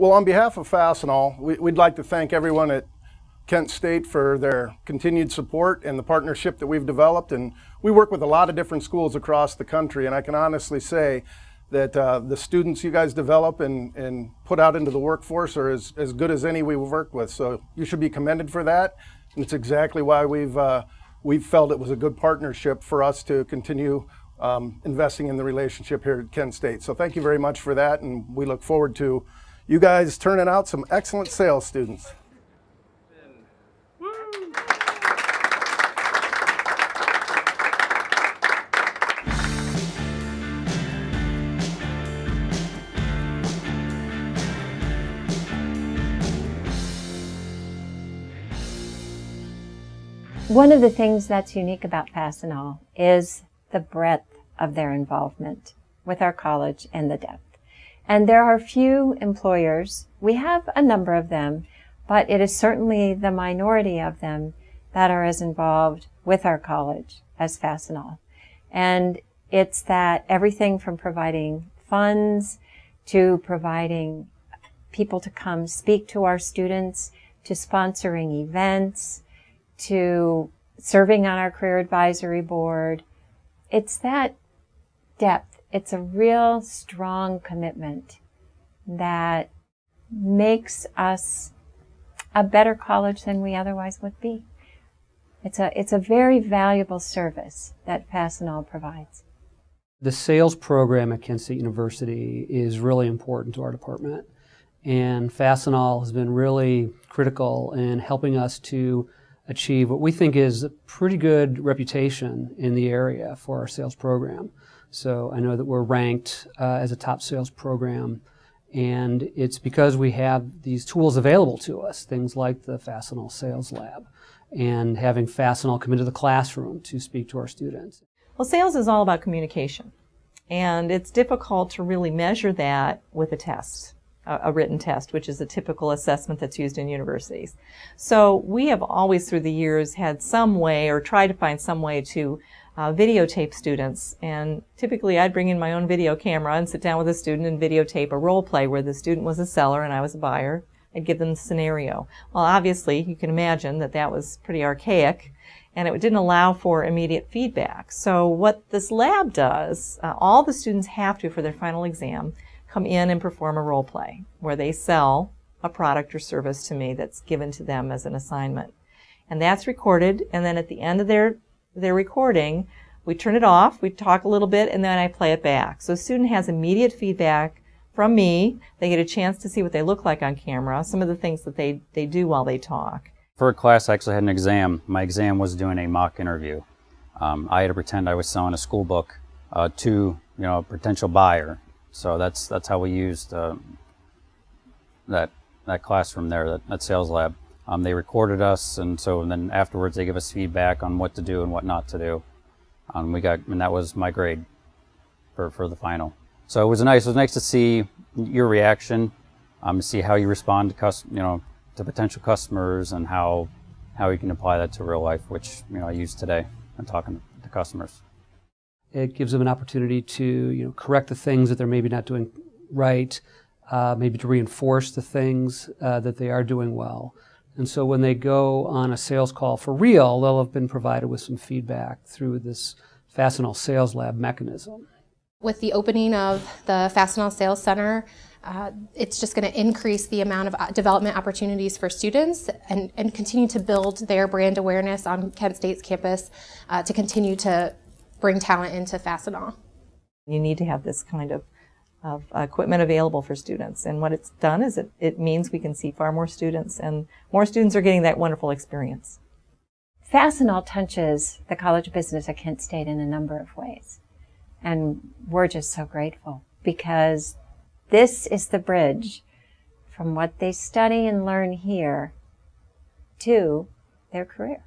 Well, on behalf of Fastenal, we'd like to thank everyone at Kent State for their continued support and the partnership that we've developed. And we work with a lot of different schools across the country, and I can honestly say that the students you guys develop and put out into the workforce are as good as any we've worked with. So you should be commended for that. And it's exactly why we've felt it was a good partnership for us to continue investing in the relationship here at Kent State. So thank you very much for that, and we look forward to you guys turning out some excellent sales students. One of the things that's unique about Fastenal is the breadth of their involvement with our college and the depth. And there are few employers, we have a number of them, but it is certainly the minority of them that are as involved with our college as Fastenal. And it's that everything from providing funds to providing people to come speak to our students, to sponsoring events, to serving on our career advisory board. It's that depth. It's a real strong commitment that makes us a better college than we otherwise would be. It's a very valuable service that Fastenal provides. The sales program at Kent State University is really important to our department, and Fastenal has been really critical in helping us to achieve what we think is a pretty good reputation in the area for our sales program. So I know that we're ranked as a top sales program, and it's because we have these tools available to us, things like the Fastenal Sales Lab, and having Fastenal come into the classroom to speak to our students. Well, sales is all about communication, and it's difficult to really measure that with a test, a written test, which is a typical assessment that's used in universities. So we have always through the years had some way, or tried to find some way to videotape students, and typically I'd bring in my own video camera and sit down with a student and videotape a role play where the student was a seller and I was a buyer. I'd give them the scenario. Well, obviously you can imagine that that was pretty archaic, and it didn't allow for immediate feedback. So what this lab does, all the students have to, for their final exam, come in and perform a role play where they sell a product or service to me that's given to them as an assignment. And that's recorded, and then at the end of their recording, we turn it off, we talk a little bit, and then I play it back. So a student has immediate feedback from me. They get a chance to see what they look like on camera, some of the things that they do while they talk. For a class, I actually had an exam. My exam was doing a mock interview. I had to pretend I was selling a school book to a potential buyer. So that's how we used that classroom there, that sales lab. They recorded us, and then afterwards they give us feedback on what to do and what not to do. And that was my grade for the final. So it was nice to see your reaction, to see how you respond to to potential customers, and how you can apply that to real life, which I use today when talking to customers. It gives them an opportunity to correct the things that they're maybe not doing right, maybe to reinforce the things that they are doing well. And so when they go on a sales call for real, they'll have been provided with some feedback through this Fastenal Sales Lab mechanism. With the opening of the Fastenal Sales Center, it's just going to increase the amount of development opportunities for students and continue to build their brand awareness on Kent State's campus to continue to bring talent into Fastenal. You need to have this kind of equipment available for students, and what it's done is it means we can see far more students, and more students are getting that wonderful experience. Fastenal touches the College of Business at Kent State in a number of ways, and we're just so grateful because this is the bridge from what they study and learn here to their career.